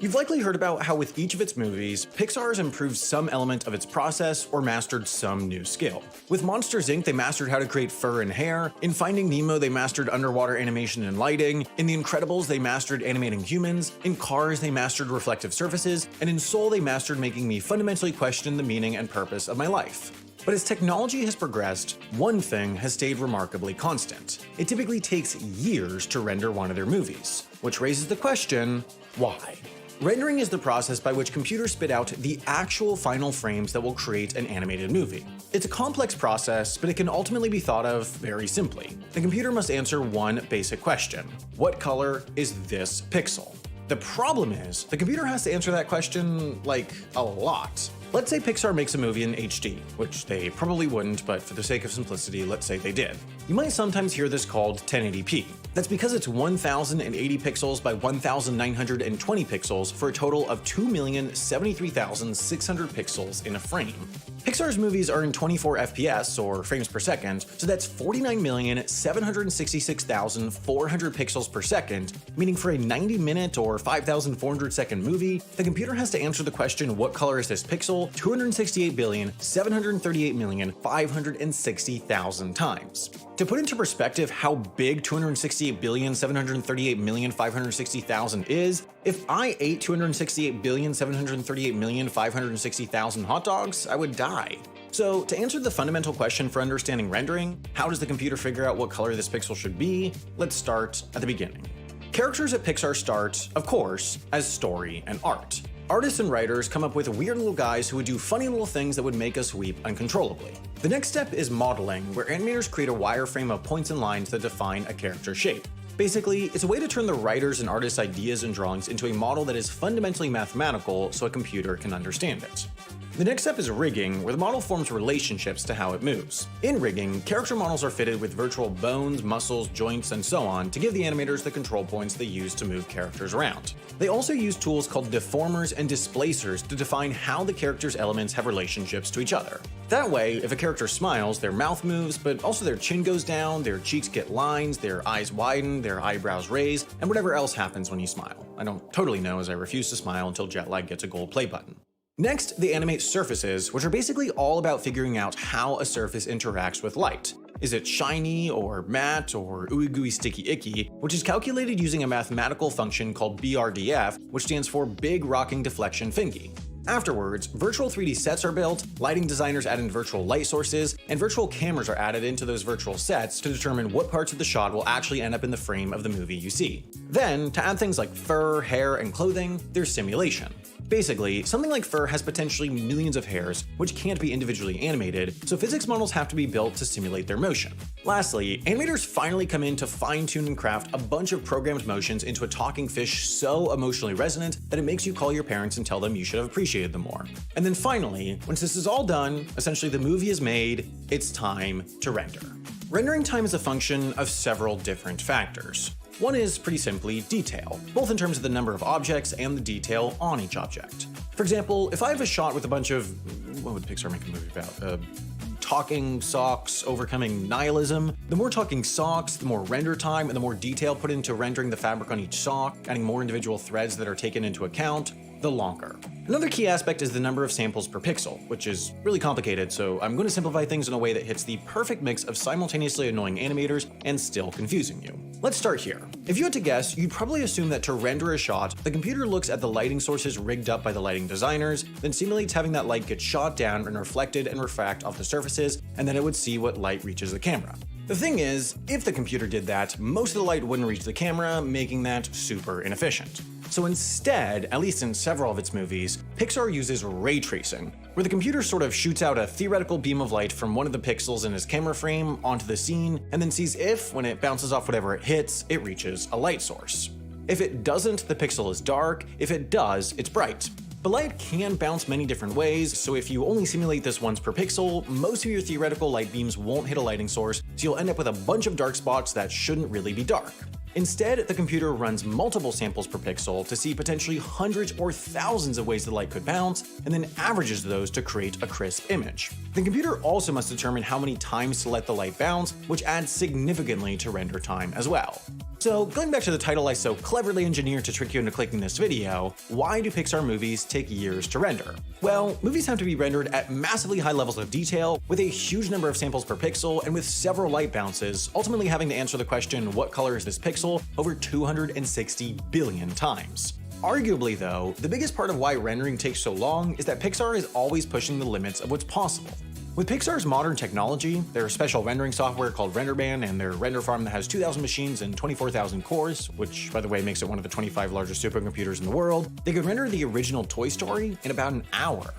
You've likely heard about how with each of its movies, Pixar has improved some element of its process or mastered some new skill. With Monsters, Inc., they mastered how to create fur and hair. In Finding Nemo, they mastered underwater animation and lighting. In The Incredibles, they mastered animating humans. In Cars, they mastered reflective surfaces. And in Soul, they mastered making me fundamentally question the meaning and purpose of my life. But as technology has progressed, one thing has stayed remarkably constant. It typically takes years to render one of their movies, which raises the question, why? Rendering is the process by which computers spit out the actual final frames that will create an animated movie. It's a complex process, but it can ultimately be thought of very simply. The computer must answer one basic question: what color is this pixel? The problem is, the computer has to answer that question, like, a lot. Let's say Pixar makes a movie in HD, which they probably wouldn't, but for the sake of simplicity, let's say they did. You might sometimes hear this called 1080p. That's because it's 1080 pixels by 1920 pixels for a total of 2,073,600 pixels in a frame. Pixar's movies are in 24 FPS, or frames per second, so that's 49,766,400 pixels per second, meaning for a 90-minute or 5,400-second movie, the computer has to answer the question, what color is this pixel, 268,738,560,000 times. To put into perspective how big 268,738,560,000 is, if I ate 268,738,560,000 hot dogs, I would die. So to answer the fundamental question for understanding rendering, how does the computer figure out what color this pixel should be? Let's start at the beginning. Characters at Pixar start, of course, as story and art. Artists and writers come up with weird little guys who would do funny little things that would make us weep uncontrollably. The next step is modeling, where animators create a wireframe of points and lines that define a character's shape. Basically, it's a way to turn the writers' and artists' ideas and drawings into a model that is fundamentally mathematical so a computer can understand it. The next step is rigging, where the model forms relationships to how it moves. In rigging, character models are fitted with virtual bones, muscles, joints, and so on to give the animators the control points they use to move characters around. They also use tools called deformers and displacers to define how the character's elements have relationships to each other. That way, if a character smiles, their mouth moves, but also their chin goes down, their cheeks get lines, their eyes widen, their eyebrows raise, and whatever else happens when you smile. I don't totally know, as I refuse to smile until jet lag gets a gold play button. Next, they animate surfaces, which are basically all about figuring out how a surface interacts with light. Is it shiny, or matte, or ooey gooey sticky icky, which is calculated using a mathematical function called BRDF, which stands for Big Rocking Deflection Thingy. Afterwards, virtual 3D sets are built, lighting designers add in virtual light sources, and virtual cameras are added into those virtual sets to determine what parts of the shot will actually end up in the frame of the movie you see. Then, to add things like fur, hair, and clothing, there's simulation. Basically, something like fur has potentially millions of hairs, which can't be individually animated, so physics models have to be built to simulate their motion. Lastly, animators finally come in to fine-tune and craft a bunch of programmed motions into a talking fish so emotionally resonant that it makes you call your parents and tell them you should have appreciated them more. And then finally, once this is all done, essentially the movie is made, it's time to render. Rendering time is a function of several different factors. One is, pretty simply, detail, both in terms of the number of objects and the detail on each object. For example, if I have a shot with a bunch of, what would Pixar make a movie about? Talking socks overcoming nihilism. The more talking socks, the more render time, and the more detail put into rendering the fabric on each sock, adding more individual threads that are taken into account, the longer. Another key aspect is the number of samples per pixel, which is really complicated, so I'm going to simplify things in a way that hits the perfect mix of simultaneously annoying animators and still confusing you. Let's start here. If you had to guess, you'd probably assume that to render a shot, the computer looks at the lighting sources rigged up by the lighting designers, then simulates having that light get shot down and reflected and refract off the surfaces, and then it would see what light reaches the camera. The thing is, if the computer did that, most of the light wouldn't reach the camera, making that super inefficient. So instead, at least in several of its movies, Pixar uses ray tracing, where the computer sort of shoots out a theoretical beam of light from one of the pixels in his camera frame onto the scene, and then sees if, when it bounces off whatever it hits, it reaches a light source. If it doesn't, the pixel is dark. If it does, it's bright. But light can bounce many different ways, so if you only simulate this once per pixel, most of your theoretical light beams won't hit a lighting source, so you'll end up with a bunch of dark spots that shouldn't really be dark. Instead, the computer runs multiple samples per pixel to see potentially hundreds or thousands of ways the light could bounce, and then averages those to create a crisp image. The computer also must determine how many times to let the light bounce, which adds significantly to render time as well. So, going back to the title I so cleverly engineered to trick you into clicking this video, why do Pixar movies take years to render? Well, movies have to be rendered at massively high levels of detail, with a huge number of samples per pixel and with several light bounces, ultimately having to answer the question, what color is this pixel, over 260 billion times. Arguably though, the biggest part of why rendering takes so long is that Pixar is always pushing the limits of what's possible. With Pixar's modern technology, their special rendering software called RenderBand and their render farm that has 2,000 machines and 24,000 cores, which by the way makes it one of the 25 largest supercomputers in the world, they could render the original Toy Story in about an hour.